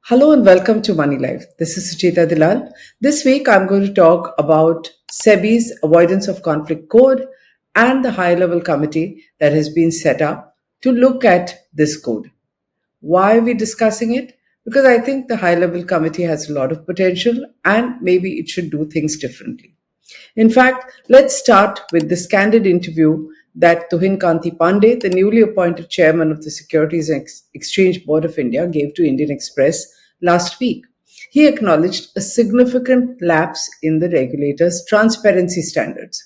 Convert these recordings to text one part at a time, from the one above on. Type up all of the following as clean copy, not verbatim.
Hello and welcome to Moneylife. This is Sucheta Dalal. This week I'm going to talk about SEBI's Avoidance of Conflict Code and the high level committee that has been set up to look at this code. Why are we discussing it? Because I think the high level committee has a lot of potential and maybe it should do things differently. In fact, let's start with this candid interview that Tuhin Kanta Pandey, the newly appointed chairman of the Securities and Exchange Board of India, gave to Indian Express last week. He acknowledged a significant lapse in the regulator's transparency standards.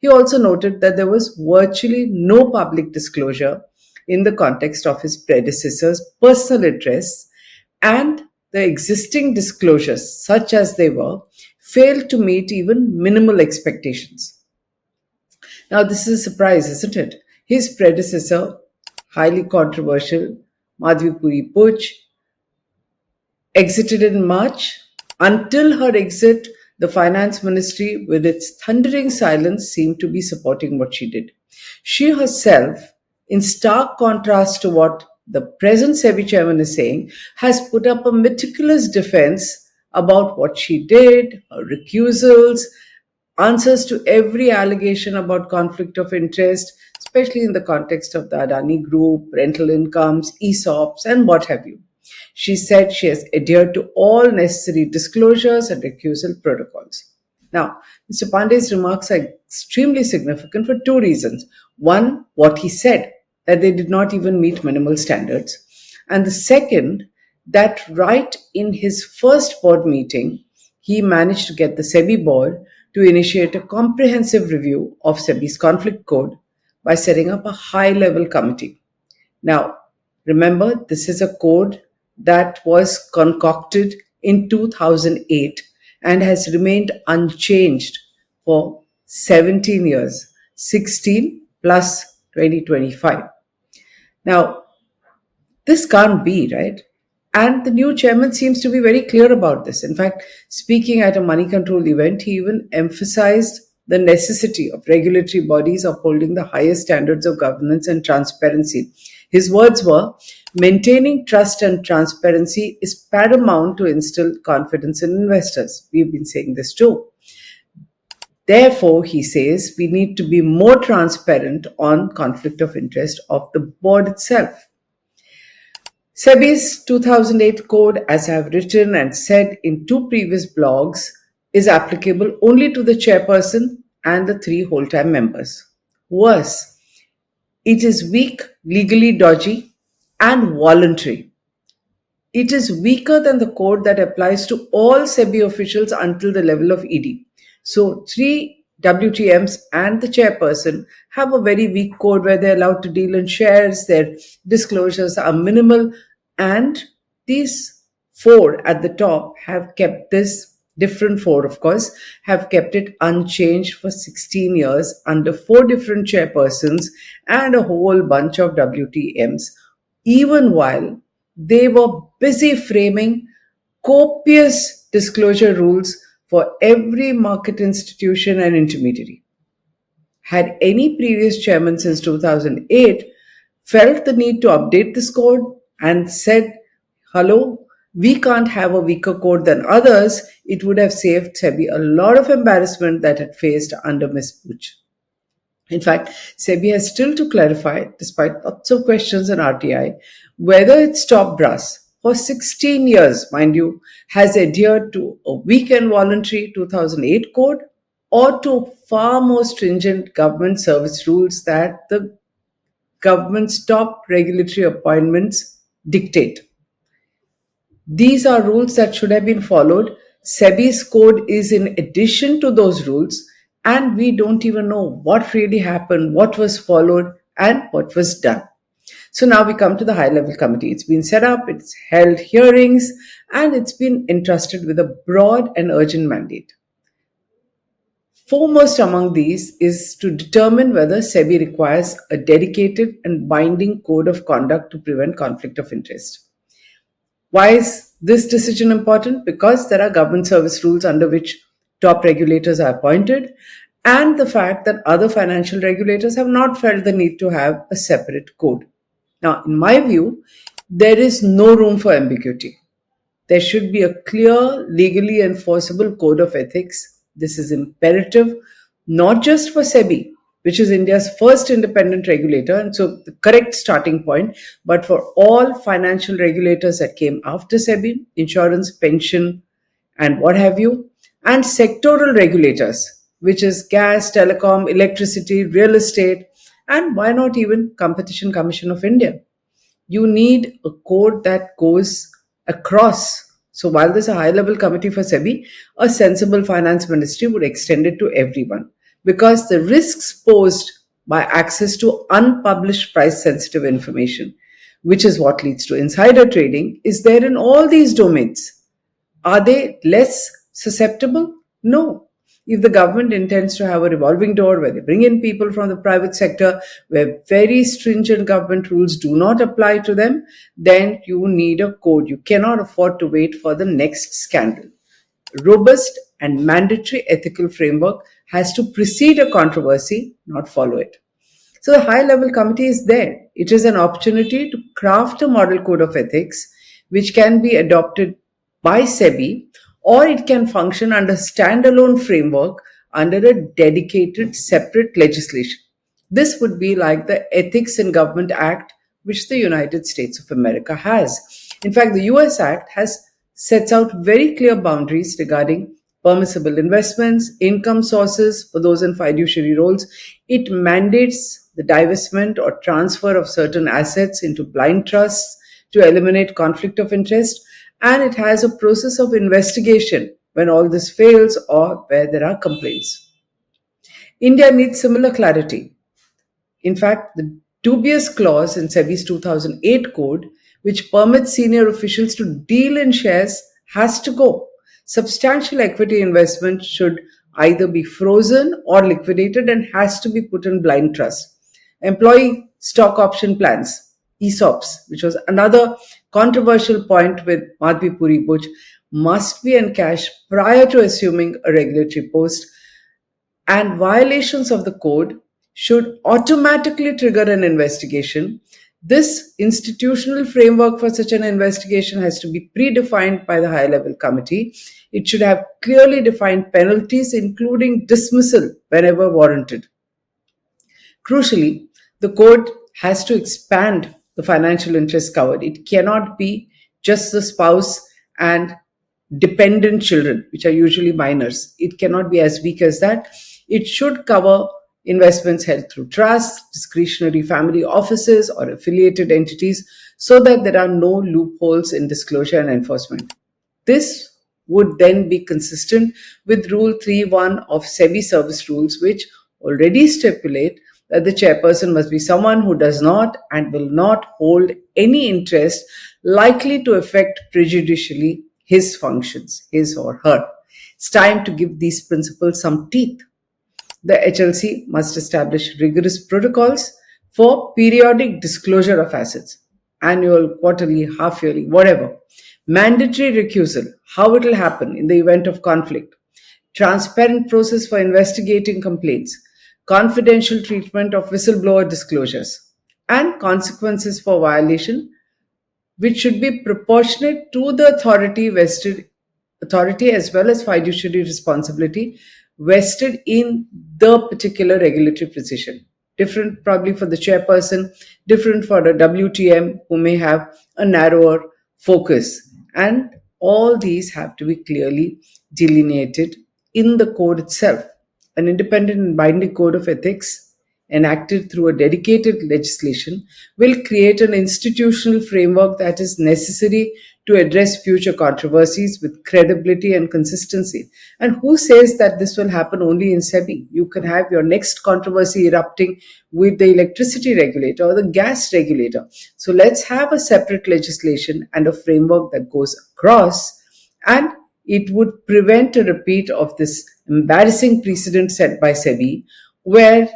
He also noted that there was virtually no public disclosure in the context of his predecessor's personal interests, and the existing disclosures, such as they were, failed to meet even minimal expectations. Now, this is a surprise, isn't it? His predecessor, highly controversial, Madhvi Puch, exited in March. Until her exit, the finance ministry, with its thundering silence, seemed to be supporting what she did. She herself, in stark contrast to what the present SEBI chairman is saying, has put up a meticulous defense about what she did, her recusals, answers to every allegation about conflict of interest, especially in the context of the Adani Group, rental incomes, ESOPs, and what have you. She said she has adhered to all necessary disclosures and recusal protocols. Now, Mr. Pandey's remarks are extremely significant for two reasons. One, what he said, that they did not even meet minimal standards. And the second, that right in his first board meeting, he managed to get the SEBI board to initiate a comprehensive review of SEBI's conflict code by setting up a high-level committee. Now, remember, this is a code that was concocted in 2008 and has remained unchanged for 17 years, 16 plus 2025. Now, this can't be, right? And the new chairman seems to be very clear about this. In fact, speaking at a money control event, he even emphasized the necessity of regulatory bodies upholding the highest standards of governance and transparency. His words were, maintaining trust and transparency is paramount to instill confidence in investors. We've been saying this too. Therefore, he says, we need to be more transparent on conflict of interest of the board itself. SEBI's 2008 code, as I have written and said in two previous blogs, is applicable only to the chairperson and the three whole-time members. Worse, it is weak, legally dodgy, and voluntary. It is weaker than the code that applies to all SEBI officials until the level of ED. So, three WTMs and the chairperson have a very weak code where they're allowed to deal in shares, their disclosures are minimal, and these four at the top have kept this, different four of course, have kept it unchanged for 16 years under four different chairpersons and a whole bunch of WTMs, even while they were busy framing copious disclosure rules for every market institution and intermediary. Had any previous chairman since 2008 felt the need to update this code and said, hello, we can't have a weaker code than others, it would have saved SEBI a lot of embarrassment that it faced under Ms. Puch. In fact, SEBI has still to clarify, despite lots of questions on RTI, whether its top brass, for 16 years, mind you, has adhered to a weak and voluntary 2008 code or to far more stringent government service rules that the government's top regulatory appointments dictate. These are rules that should have been followed. SEBI's code is in addition to those rules, and we don't even know what really happened, what was followed, and what was done. So now we come to the high-level committee. It's been set up, it's held hearings, and it's been entrusted with a broad and urgent mandate. Foremost among these is to determine whether SEBI requires a dedicated and binding code of conduct to prevent conflict of interest. Why is this decision important? Because there are government service rules under which top regulators are appointed, and the fact that other financial regulators have not felt the need to have a separate code. Now, in my view, there is no room for ambiguity. There should be a clear, legally enforceable code of ethics. This is imperative, not just for SEBI, which is India's first independent regulator, and so the correct starting point, but for all financial regulators that came after SEBI, insurance, pension, and what have you, and sectoral regulators, which is gas, telecom, electricity, real estate, and why not even Competition Commission of India. You need a code that goes across. So while there's a high level committee for SEBI, a sensible finance ministry would extend it to everyone because the risks posed by access to unpublished price sensitive information, which is what leads to insider trading, is there in all these domains. Are they less susceptible? No. If the government intends to have a revolving door where they bring in people from the private sector, where very stringent government rules do not apply to them, then you need a code. You cannot afford to wait for the next scandal. Robust and mandatory ethical framework has to precede a controversy, not follow it. So the high level committee is there. It is an opportunity to craft a model code of ethics which can be adopted by SEBI, or it can function under standalone framework under a dedicated separate legislation. This would be like the Ethics in Government Act, which the United States of America has. In fact, the US Act has sets out very clear boundaries regarding permissible investments, income sources for those in fiduciary roles. It mandates the divestment or transfer of certain assets into blind trusts to eliminate conflict of interest, and it has a process of investigation when all this fails or where there are complaints. India needs similar clarity. In fact, the dubious clause in SEBI's 2008 code, which permits senior officials to deal in shares, has to go. Substantial equity investment should either be frozen or liquidated and has to be put in blind trust. Employee stock option plans, ESOPs, which was another controversial point with Madhvi Puri Buch, must be encashed prior to assuming a regulatory post, and violations of the code should automatically trigger an investigation. This institutional framework for such an investigation has to be predefined by the high level committee. It should have clearly defined penalties, including dismissal whenever warranted. Crucially, the code has to expand the financial interest covered. It cannot be just the spouse and dependent children, which are usually minors. It cannot be as weak as that. It should cover investments held through trusts, discretionary family offices, or affiliated entities so that there are no loopholes in disclosure and enforcement. This would then be consistent with Rule 3.1 of SEBI service rules, which already stipulate that the chairperson must be someone who does not and will not hold any interest likely to affect prejudicially his functions, his or her. It's time to give these principles some teeth. The HLC must establish rigorous protocols for periodic disclosure of assets, annual, quarterly, half yearly, whatever. Mandatory recusal, how it will happen in the event of conflict. Transparent process for investigating complaints. Confidential treatment of whistleblower disclosures. And consequences for violation, which should be proportionate to the authority as well as fiduciary responsibility vested in the particular regulatory position. Different probably for the chairperson, different for a WTM who may have a narrower focus. And all these have to be clearly delineated in the code itself. An independent and binding code of ethics enacted through a dedicated legislation will create an institutional framework that is necessary to address future controversies with credibility and consistency. And who says that this will happen only in SEBI? You can have your next controversy erupting with the electricity regulator or the gas regulator. So let's have a separate legislation and a framework that goes across, and it would prevent a repeat of this embarrassing precedent set by SEBI, where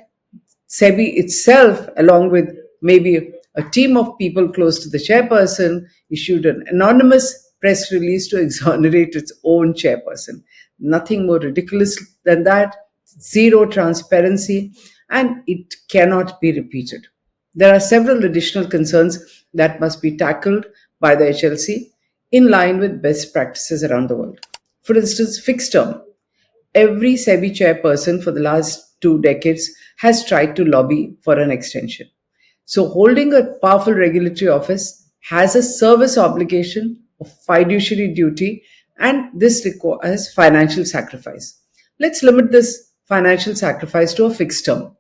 SEBI itself, along with maybe a team of people close to the chairperson, issued an anonymous press release to exonerate its own chairperson. Nothing more ridiculous than that, zero transparency, and it cannot be repeated. There are several additional concerns that must be tackled by the HLC. in line with best practices around the world. For instance, fixed term. Every SEBI chairperson for the last 2 decades has tried to lobby for an extension. So, holding a powerful regulatory office has a service obligation, a fiduciary duty, and this requires financial sacrifice. Let's limit this financial sacrifice to a fixed term.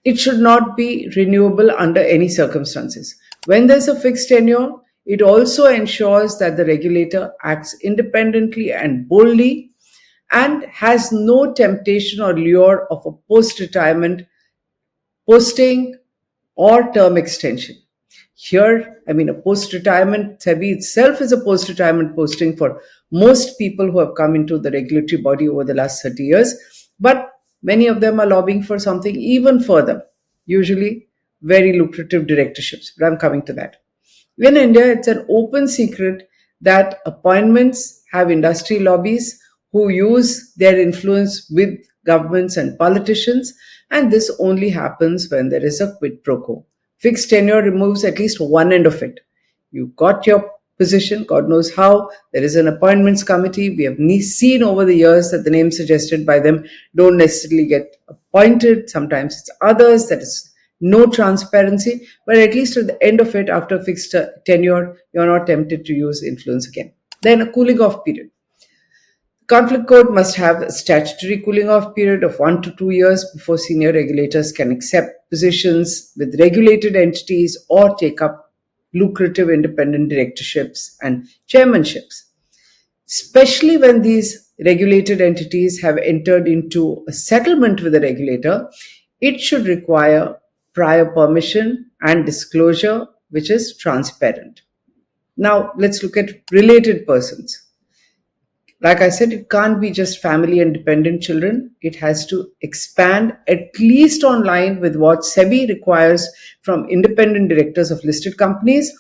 It should not be renewable under any circumstances. When there's a fixed tenure, it also ensures that the regulator acts independently and boldly and has no temptation or lure of a post retirement posting or term extension. Here, a post retirement, SEBI itself is a post retirement posting for most people who have come into the regulatory body over the last 30 years. But many of them are lobbying for something even further, usually very lucrative directorships. But I'm coming to that. In India, it's an open secret that appointments have industry lobbies who use their influence with governments and politicians, and this only happens when there is a quid pro quo. Fixed tenure removes at least one end of it. You got your position, God knows how. There is an appointments committee. We have seen over the years that the names suggested by them don't necessarily get appointed. Sometimes it's others. That is no transparency, but at least at the end of it, after fixed tenure, you're not tempted to use influence again. Then a cooling off period. Conflict code must have a statutory cooling off period of 1 to 2 years before senior regulators can accept positions with regulated entities or take up lucrative independent directorships and chairmanships. Especially when these regulated entities have entered into a settlement with the regulator, it should require prior permission and disclosure, which is transparent. Now, let's look at related persons. Like I said, it can't be just family and dependent children. It has to expand at least on line with what SEBI requires from independent directors of listed companies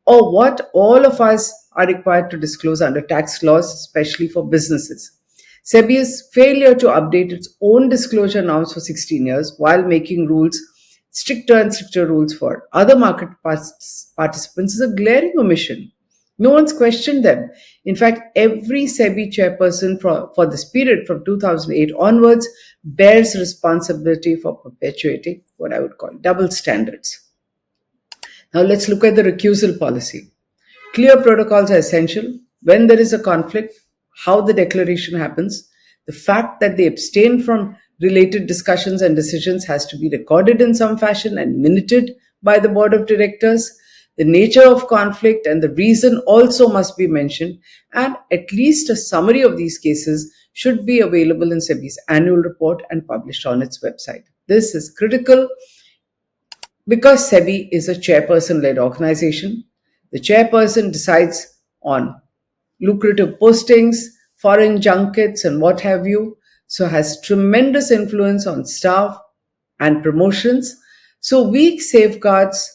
or what all of us are required to disclose under tax laws, especially for businesses. SEBI's failure to update its own disclosure norms for 16 years while making rules stricter and stricter rules for other market participants is a glaring omission. No one's questioned them. In fact, every SEBI chairperson for this period from 2008 onwards bears responsibility for perpetuating what I would call double standards. Now let's look at the recusal policy. Clear protocols are essential. When there is a conflict, how the declaration happens, the fact that they abstain from related discussions and decisions has to be recorded in some fashion and minuted by the board of directors. The nature of conflict and the reason also must be mentioned, and at least a summary of these cases should be available in SEBI's annual report and published on its website. This is critical because SEBI is a chairperson-led organization. The chairperson decides on lucrative postings, foreign junkets, and what have you, so has tremendous influence on staff and promotions. So weak safeguards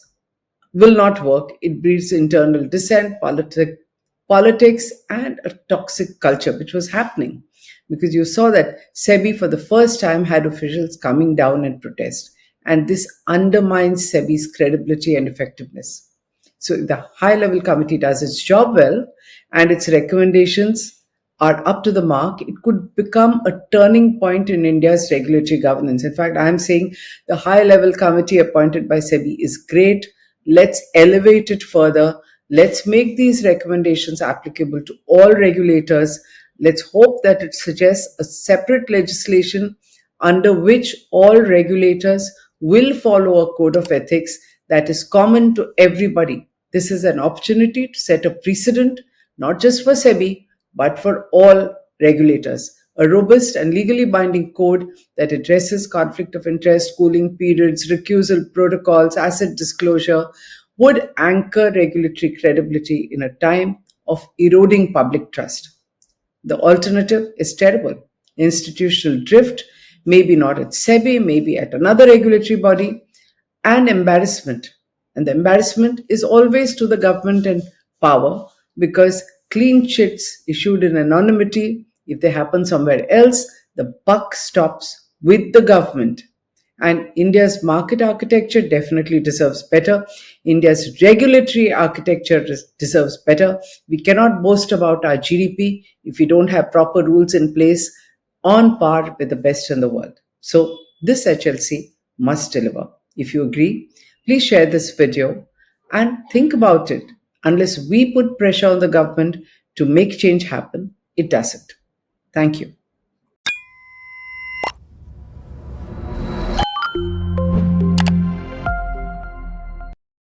will not work. It breeds internal dissent, politics, and a toxic culture, which was happening because you saw that SEBI for the first time had officials coming down and protest. And this undermines SEBI's credibility and effectiveness. So if the high-level committee does its job well and its recommendations are up to the mark, it could become a turning point in India's regulatory governance. In fact, I'm saying the high-level committee appointed by SEBI is great. Let's elevate it further. Let's make these recommendations applicable to all regulators. Let's hope that it suggests a separate legislation under which all regulators will follow a code of ethics that is common to everybody. This is an opportunity to set a precedent, not just for SEBI, but for all regulators. A robust and legally binding code that addresses conflict of interest, cooling periods, recusal protocols, asset disclosure would anchor regulatory credibility in a time of eroding public trust. The alternative is terrible. Institutional drift, maybe not at SEBI, maybe at another regulatory body, and embarrassment. And the embarrassment is always to the government and power because clean chits issued in anonymity, if they happen somewhere else, the buck stops with the government. And India's market architecture definitely deserves better. India's regulatory architecture deserves better. We cannot boast about our GDP if we don't have proper rules in place on par with the best in the world. So, this HLC must deliver. If you agree, please share this video and think about it. Unless we put pressure on the government to make change happen, it doesn't. Thank you.